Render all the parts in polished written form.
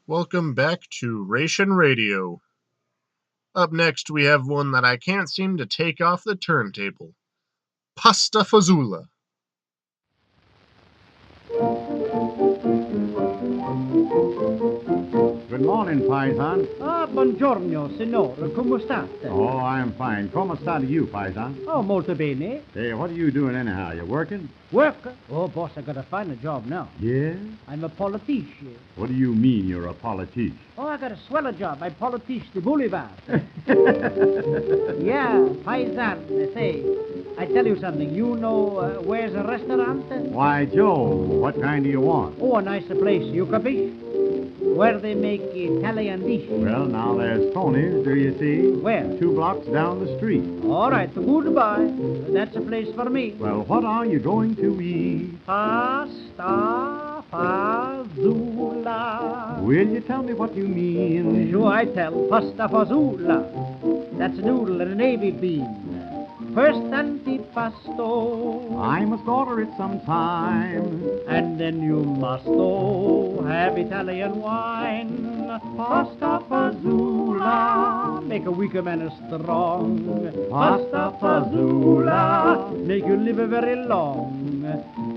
Welcome back to Reation Radio. Up next, we have one that I can't seem to take off the turntable. Pasta Fazoula. Good morning, Paisan. Buongiorno, signore. Come state? Oh, I'm fine. Come state you, Paisan? Oh, molto bene. Hey, what are you doing anyhow? You working? Work? Oh, boss, I got to find a job now. Yeah? I'm a politician. What do you mean you're a politician? Oh, I got a swell job. I'm politician the boulevard. Yeah, paisan. Say, I tell you something. You know where's a restaurant? Why, Joe, what kind do you want? Oh, a nice place. You capiche? Where they make Italian dishes. Well, now there's Tony's, do you see? Where? 2 blocks down the street. All right, goodbye. That's a place for me. Well, what are you going to eat? Pasta fazola. Will you tell me what you mean? Sure, I tell. Pasta fazola. That's a noodle and a navy bean. First antipasto. I must order it sometime. And then you must have Italian wine. Pasta fazola. Make a weaker man strong. Pasta fazola. Make you live very long.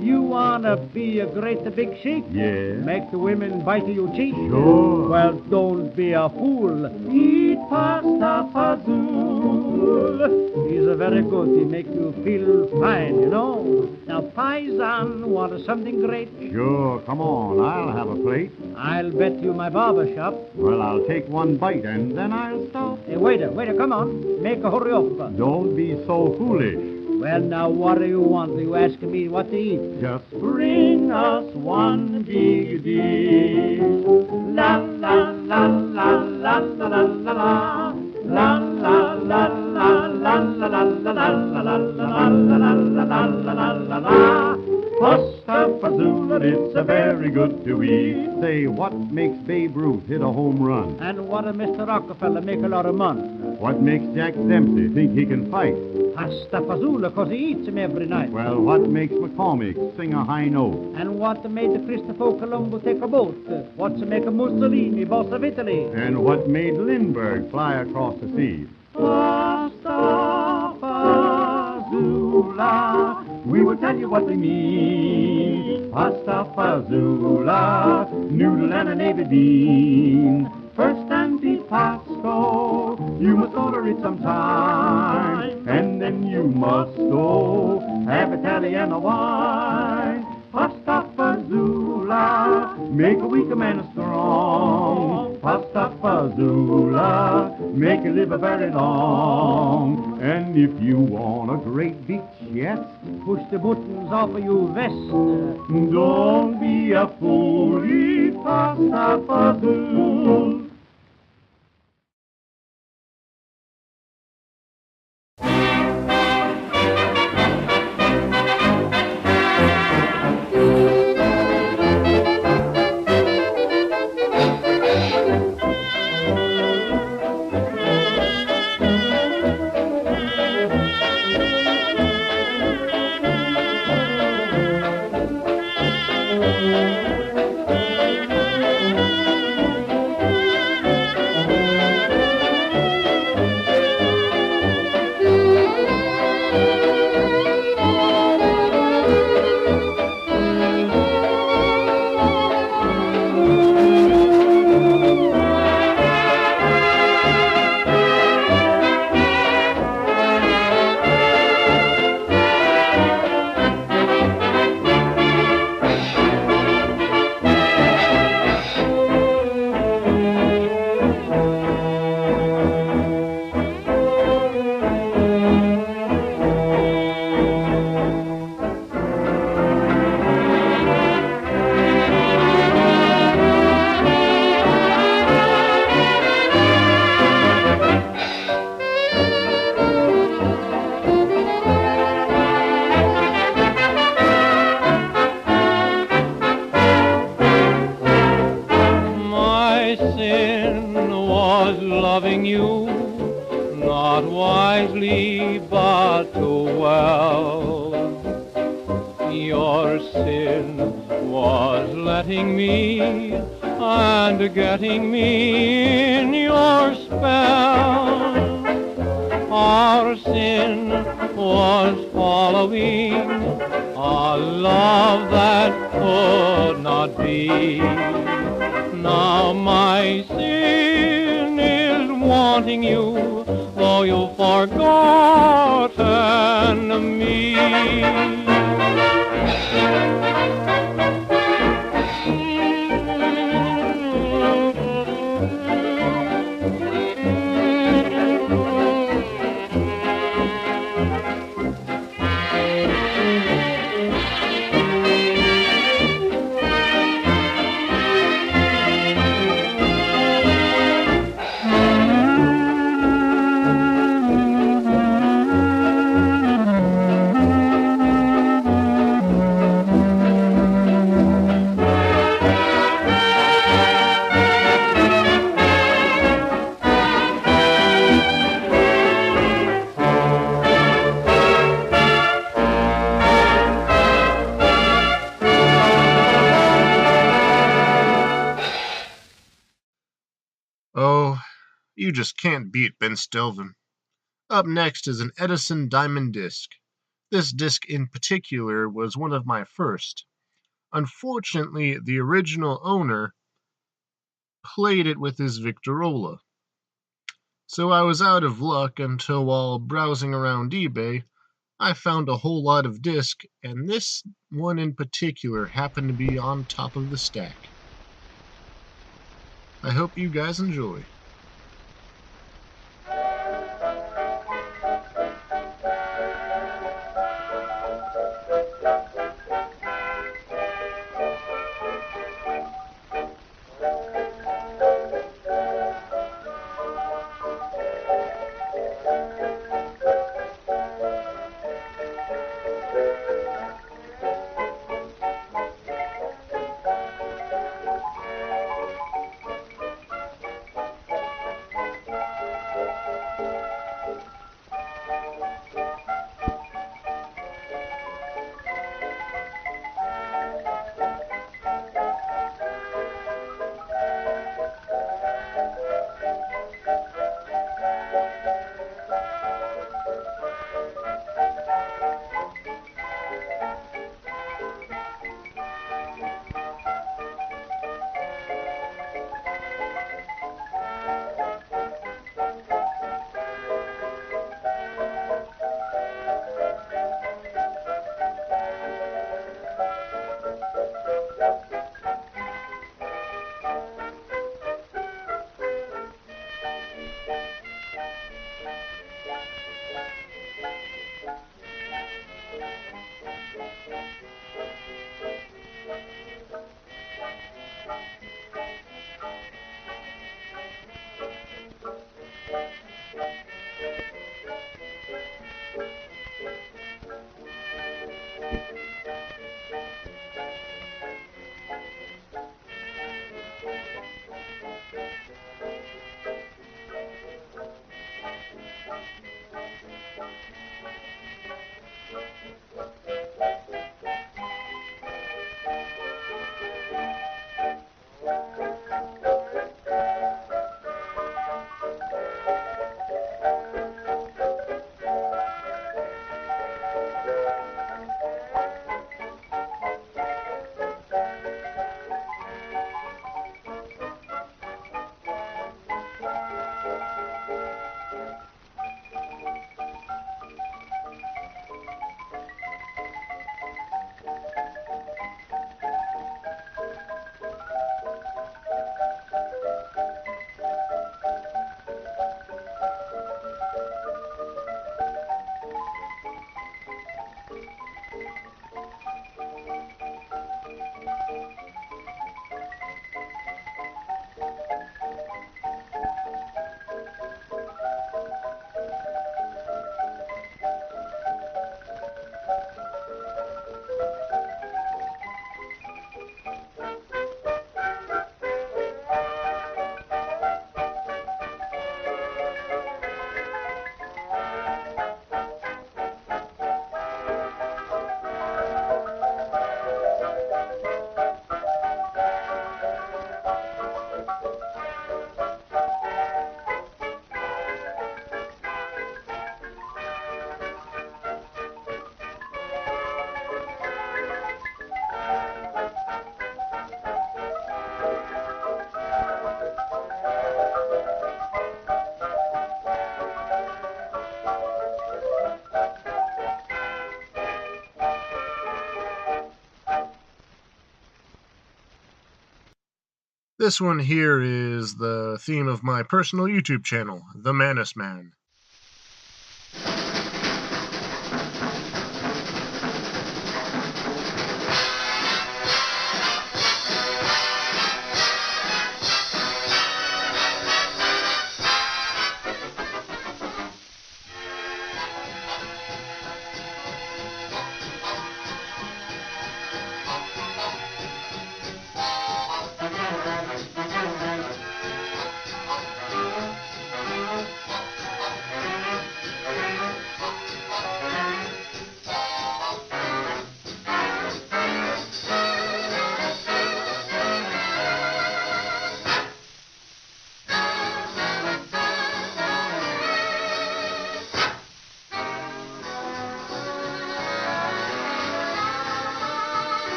You wanna be a great big sheik? Yeah. Make the women bite your cheek? Sure. Well, don't be a fool. Eat pasta fazool. He's a very good. He make you feel fine, you know. Now, paisan, want something great? Sure, come on. I'll have a plate. I'll bet you my barber shop. Well, I'll take one bite and then I'll stop. Hey, waiter, come on. Make a hurry up. Don't be so foolish. Well, now, what do you want? You asking me what to eat? Just bring us one big dish. La, la, la, la, la, la, la, la, la. La, la, la, la, la, la, la, la, la, la, la, la, la, la, la, la. Pasta fazool, it's a very good to eat. Say, what makes Babe Ruth hit a home run? And what a Mr. Rockefeller make a lot of money? What makes Jack Dempsey think he can fight? Pasta fazola, 'cause he eats him every night. Well, what makes McCormick sing a high note? And what made Christopher Colombo take a boat? What's make a Mussolini, boss of Italy? And what made Lindbergh fly across the seas? Pasta fazola. We will tell you what we mean. Pasta fazola, noodle and a navy bean. First antipasto, you must order it sometime. And then you must have Italian wine. Pasta fazola, make a weaker man strong. Pasta fazola, make you live a very long. And if you want a great big chest, Push the buttons off of your vest. don't be a fool, eat pasta fazool. loving you, not wisely but too well. Your sin was letting me and getting me in your spell. Our sin was following a love that could not be. Now my sin is wanting you, though you've forgotten me. Oh, you just can't beat Ben Stilven. Up next is an Edison Diamond Disc. This disc in particular was one of my first. Unfortunately, the original owner played it with his Victorola. So I was out of luck until while browsing around eBay, I found a whole lot of disc, and this one in particular happened to be on top of the stack. I hope you guys enjoy. This one here is the theme of my personal YouTube channel, The Manus Man.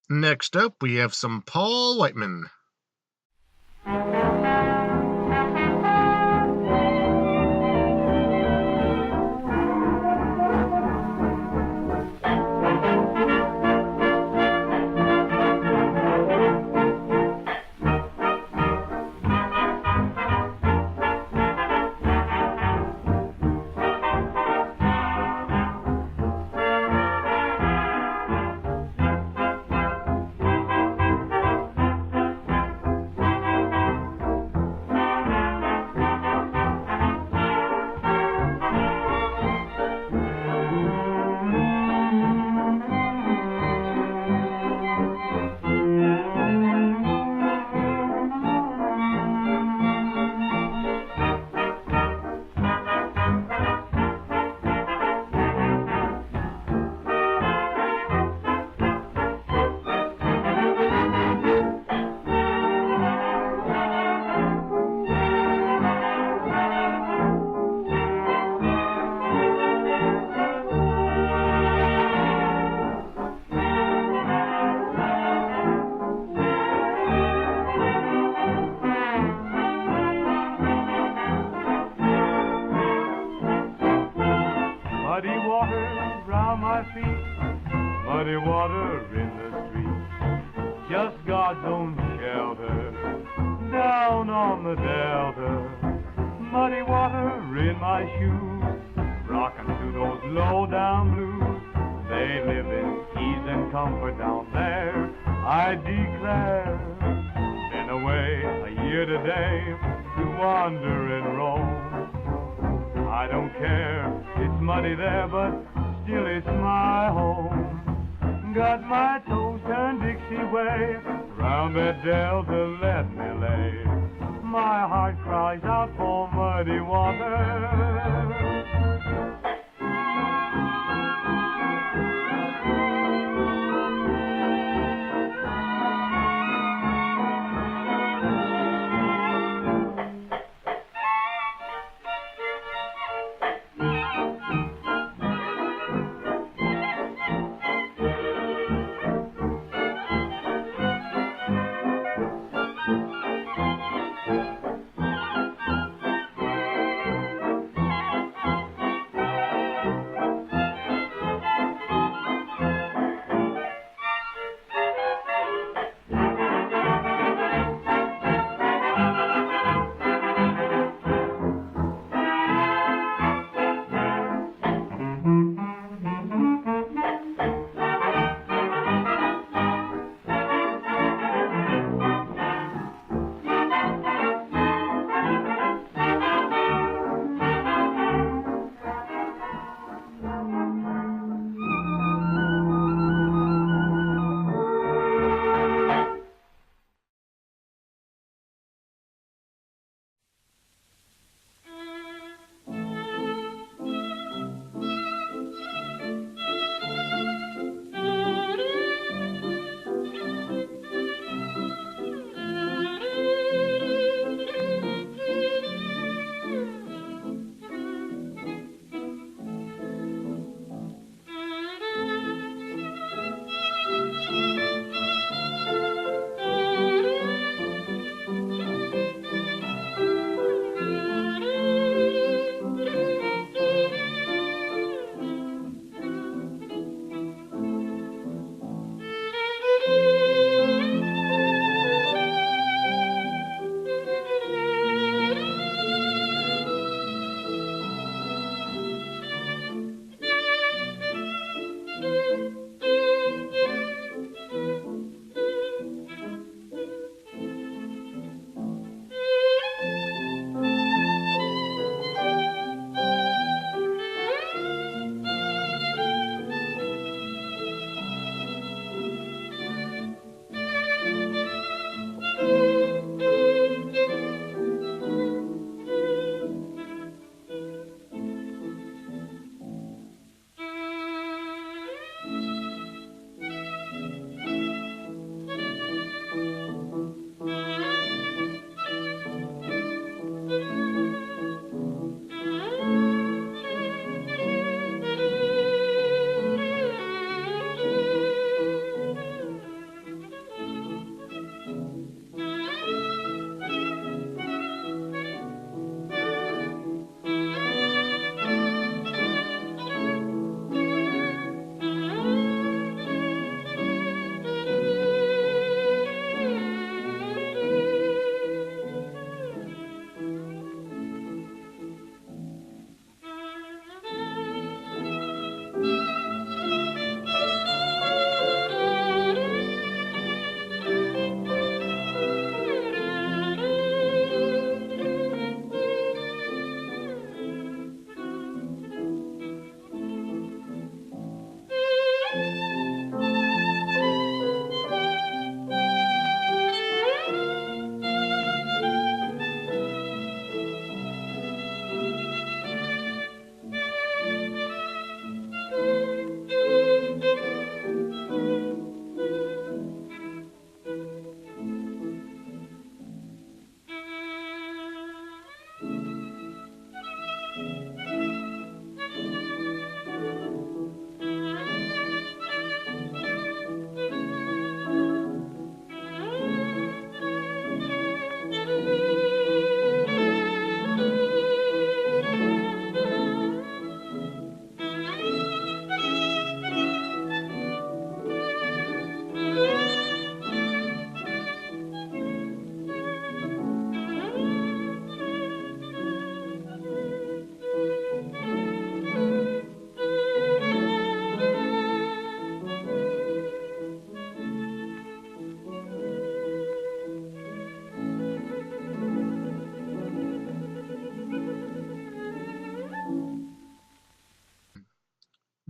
Next up, we have some Paul Whiteman. Muddy water round my feet, muddy water in the street, just God's own shelter down on the delta. Muddy water in my shoes, rocking to those low down blues. They live in ease and comfort down there, I declare. Been away a year today to wander and roam. I don't care, it's muddy there, but still it's my home. Got my toes turned Dixie way, round that delta let me lay. my heart cries out for muddy water.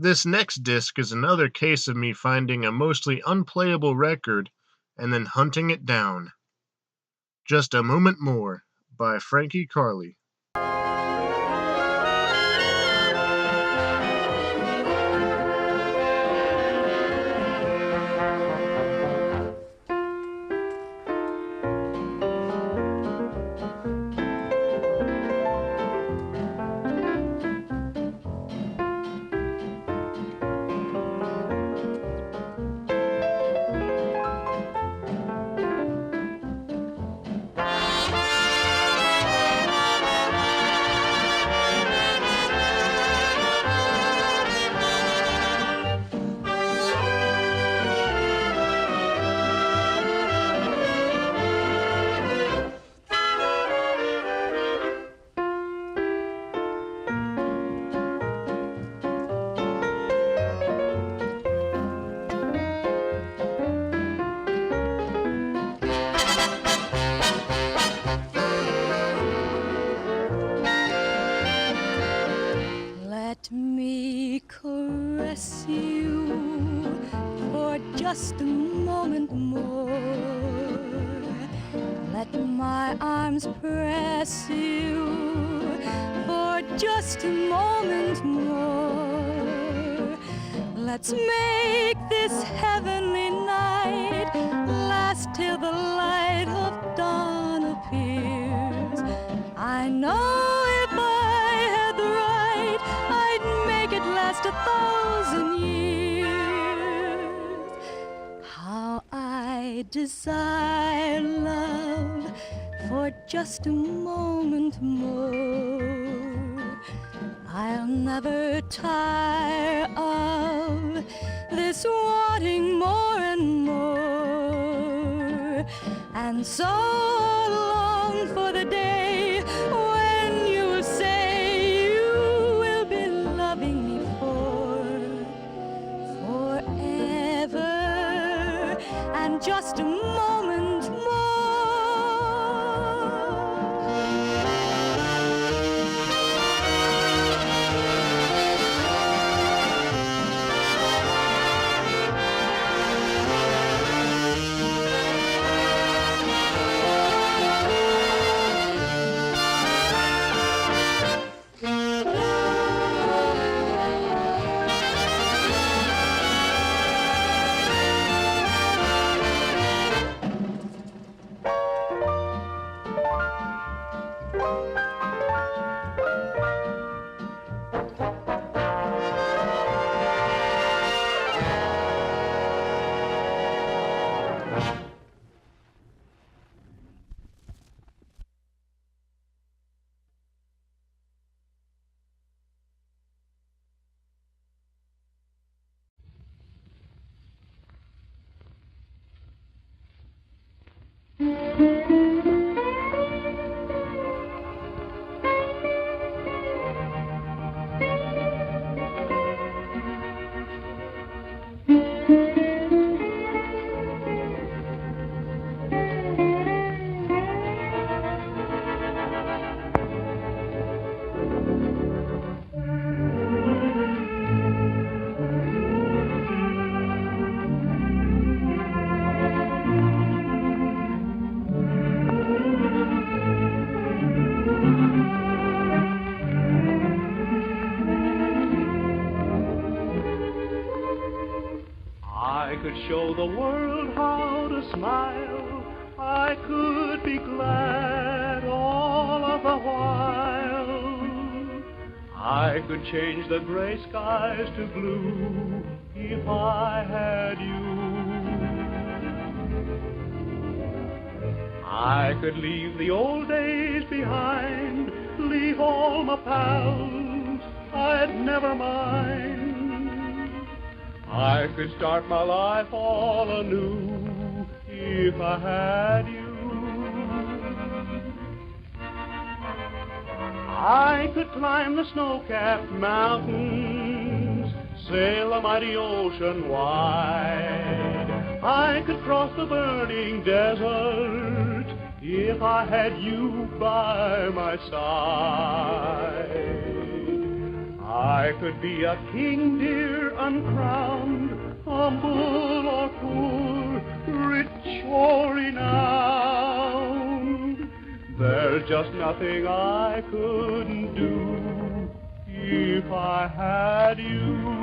This next disc is another case of me finding a mostly unplayable record and then hunting it down. Just a moment more. by Frankie Carly. Let me caress you for just a moment more. Let my arms press you for just a moment more. Let's make this heavenly night last till the light of dawn appears. I know if I had the right, I'd make it last 1,000 years. How I desire love for just a moment more. I'll never tire of this wanting more and more. And so long for the day when you will say you will be loving me forever, and just a moment more. I could show the world how to smile. I could be glad all of the while. I could change the gray skies to blue if I had you. I could leave the old days behind, leave all my pals, I'd never mind. I could start my life all anew if I had you. I could climb the snow-capped mountains, sail a mighty ocean wide. I could cross the burning desert if I had you by my side. I could be a king, dear, uncrowned, humble or poor, rich or renowned. There's just nothing I couldn't do if I had you.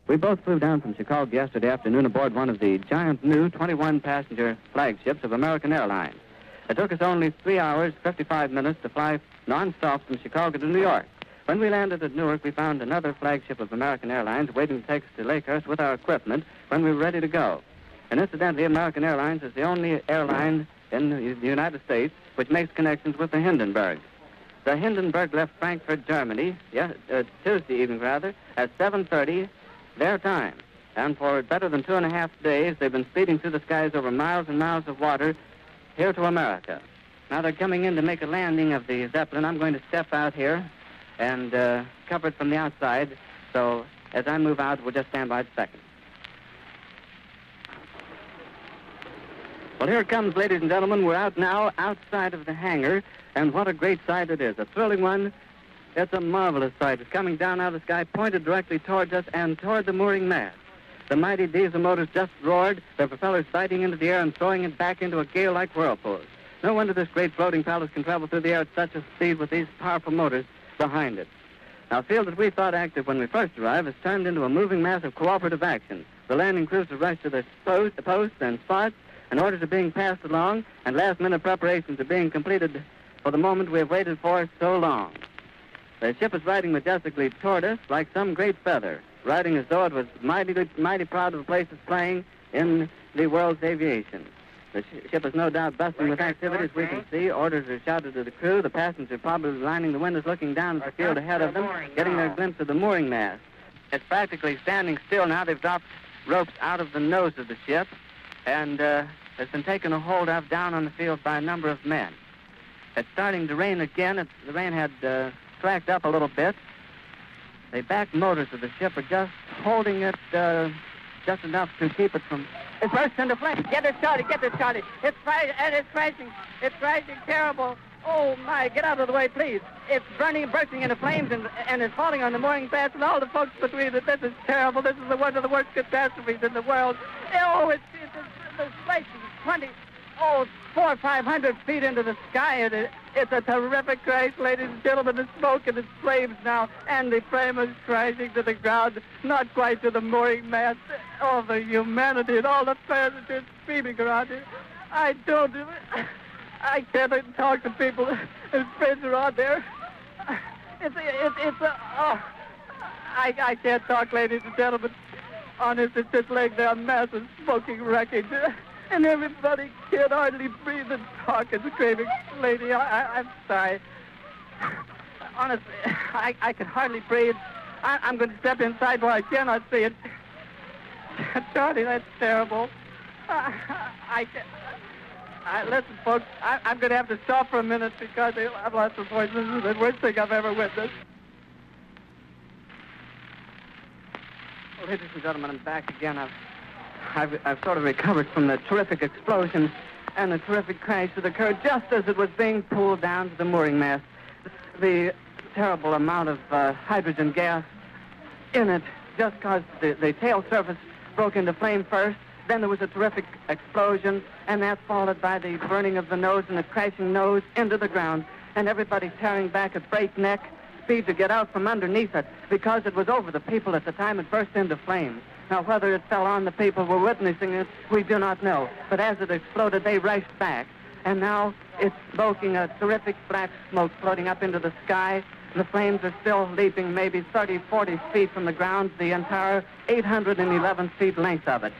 We both flew down from Chicago yesterday afternoon aboard one of the giant new 21-passenger flagships of American Airlines. It took us only 3 hours, 55 minutes to fly non-stop from Chicago to New York. When we landed at Newark, we found another flagship of American Airlines waiting to take us to Lakehurst with our equipment when we were ready to go. And incidentally, American Airlines is the only airline in the United States which makes connections with the Hindenburg. The Hindenburg left Frankfurt, Germany, Tuesday evening rather, at 7:30 their time. And for better than 2.5 days, they've been speeding through the skies over miles and miles of water here to America. Now they're coming in to make a landing of the Zeppelin. I'm going to step out here and cover it from the outside. So as I move out, we'll just stand by a second. Well, here it comes, ladies and gentlemen. We're out now outside of the hangar, and what a great sight it is. A thrilling one. It's a marvelous sight. It's coming down out of the sky, pointed directly towards us and toward the mooring mast. The mighty diesel motors just roared, their propellers sighting into the air and throwing it back into a gale-like whirlpool. No wonder this great floating palace can travel through the air at such a speed with these powerful motors behind it. Now, a field that we thought active when we first arrived has turned into a moving mass of cooperative action. The landing crews have rushed to their posts and spots, and orders are being passed along, and last-minute preparations are being completed for the moment we have waited for so long. The ship is riding majestically toward us like some great feather, riding as though it was mighty proud of the place it's playing in the world's aviation. The ship is no doubt bustling with activity, as we can see. Orders are shouted to the crew. The passengers are probably lining the windows, looking down at the field ahead of them, getting their glimpse of the mooring mast. It's practically standing still now. They've dropped ropes out of the nose of the ship, and it's been taken a hold of down on the field by a number of men. It's starting to rain again. The rain had slacked up a little bit. The back motors of the ship are just holding it just enough to keep it from... It bursts into flames. Get it started. It's crashing terrible. Oh, my, get out of the way, please. It's bursting into flames, and it's falling on the mooring mast and all the folks between it. This is terrible. This is one of the worst catastrophes in the world. Oh, it's flashing 400 or 500 feet into the sky, and it's a terrific crash, ladies and gentlemen. The smoke and the flames now, and the frame is crashing to the ground, not quite to the mooring mast. All the humanity and all the passengers screaming around here. I can't talk to people. His friends are out there. I can't talk, ladies and gentlemen. Honest, it's just laying there, a mass of smoking wreckage. And everybody can't hardly breathe and talk and screaming. Lady, I'm sorry. Honestly, I can hardly breathe. I'm going to step inside where I cannot see it. Charlie, that's terrible. Listen, folks, I'm going to have to stop for a minute because I've lost my voice. This is the worst thing I've ever witnessed. Well, ladies and gentlemen, I'm back again. I've sort of recovered from the terrific explosion and the terrific crash that occurred just as it was being pulled down to the mooring mast. The terrible amount of hydrogen gas in it, just because the tail surface broke into flame first. Then there was a terrific explosion, and that's followed by the burning of the nose and the crashing nose into the ground, and everybody tearing back at breakneck speed to get out from underneath it, because it was over the people at the time it burst into flames. Now, whether it fell on the people who were witnessing it, we do not know. But as it exploded, they rushed back. And now it's smoking a terrific black smoke floating up into the sky. The flames are still leaping maybe 30, 40 feet from the ground, the entire 811 feet length of it.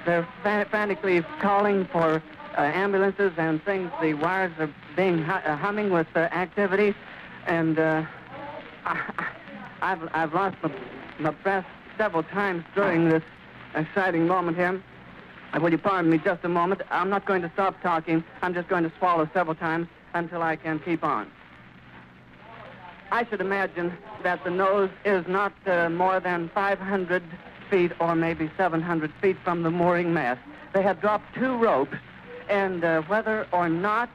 They're frantically calling for ambulances and things. The wires are being humming with activity. And I've lost my breath several times during this exciting moment here. Will you pardon me just a moment? I'm not going to stop talking. I'm just going to swallow several times until I can keep on. I should imagine that the nose is not more than 500 feet or maybe 700 feet from the mooring mast. They have dropped 2 ropes, and whether or not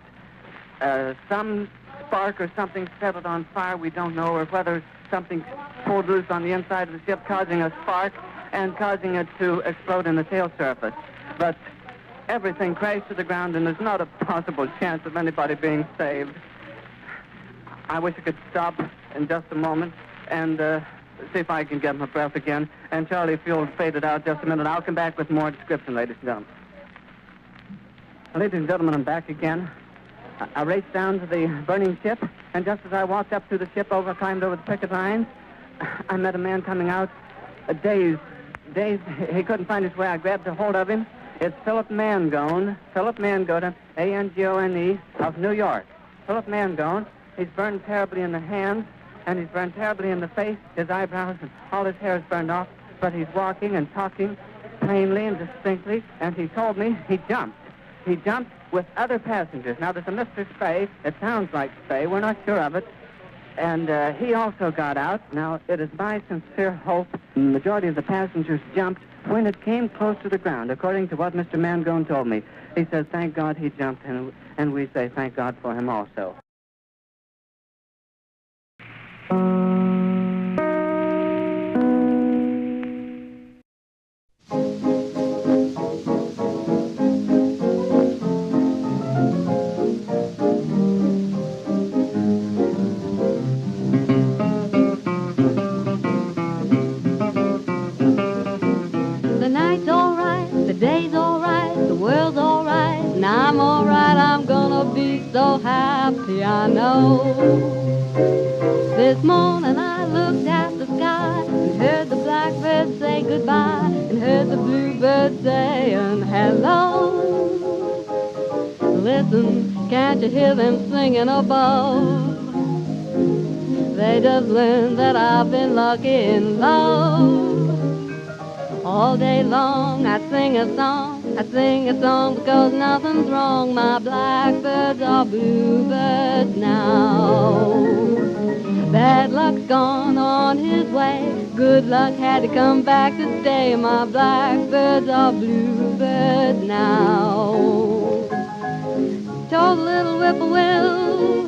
some spark or something set it on fire, we don't know, or whether something pulled loose on the inside of the ship, causing a spark and causing it to explode in the tail surface. But everything crashed to the ground, and there's not a possible chance of anybody being saved. I wish I could stop in just a moment and see if I can get my breath again. And Charlie, if you'll fade it out just a minute, I'll come back with more description, ladies and gentlemen. Ladies and gentlemen, I'm back again. I raced down to the burning ship, and just as I walked up to the ship, climbed over the picket lines, I met a man coming out, dazed. He couldn't find his way. I grabbed a hold of him. It's Philip Mangone, A-N-G-O-N-E, of New York. Philip Mangone. He's burned terribly in the hands, and he's burned terribly in the face. His eyebrows and all his hair is burned off, but he's walking and talking plainly and distinctly, and he told me he jumped. He jumped with other passengers. Now, there's a Mr. Spay. It sounds like Spay. We're not sure of it. And he also got out. Now, it is my sincere hope the majority of the passengers jumped when it came close to the ground, according to what Mr. Mangone told me. He says, thank God he jumped, and we say thank God for him also. The night's all right, the day's all right, the world's all right, and I'm all right. I'm gonna be so happy, I know. This morning I looked at the sky and heard the blackbird say goodbye and heard the bluebird saying hello. Listen, can't you hear them singing above? They just learned that I've been lucky in love. All day long I sing a song because nothing's wrong. My blackbirds are bluebirds now. Bad luck's gone on his way, good luck had to come back to stay. My blackbirds are bluebirds now. Told the little whippoorwill,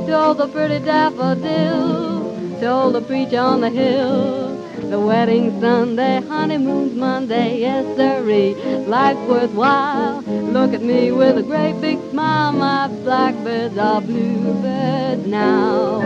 told the pretty daffodil, told the preacher on the hill, the wedding's Sunday, honeymoon's Monday, yes sirree, life's worthwhile. Look at me with a great big smile, my blackbirds are bluebirds now.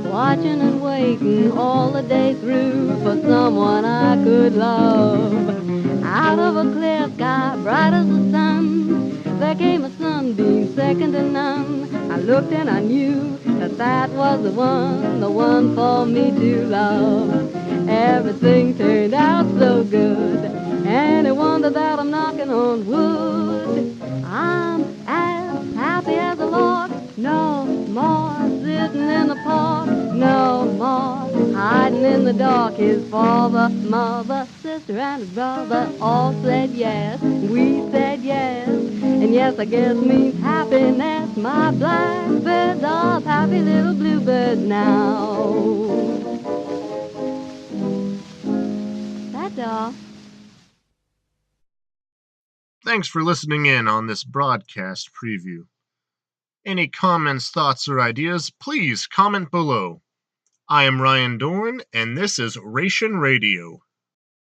Watching and waiting all the day through for someone I could love. Out of a clear sky, bright as the sun, there came a sunbeam second to none. I looked and I knew that that was the one for me to love. Everything turned out so good, any wonder that I'm knocking on wood. I'm as happy as the Lord, no more sitting in the park, no more. Hiding in the dark, his father, mother, sister, and his brother all said yes. We said yes, and yes, I guess means happiness. My blackbird's all happy little bluebird now. That's all. Thanks for listening in on this broadcast preview. Any comments, thoughts, or ideas, please comment below. I am Ryan Dorn, and this is Reation Radio.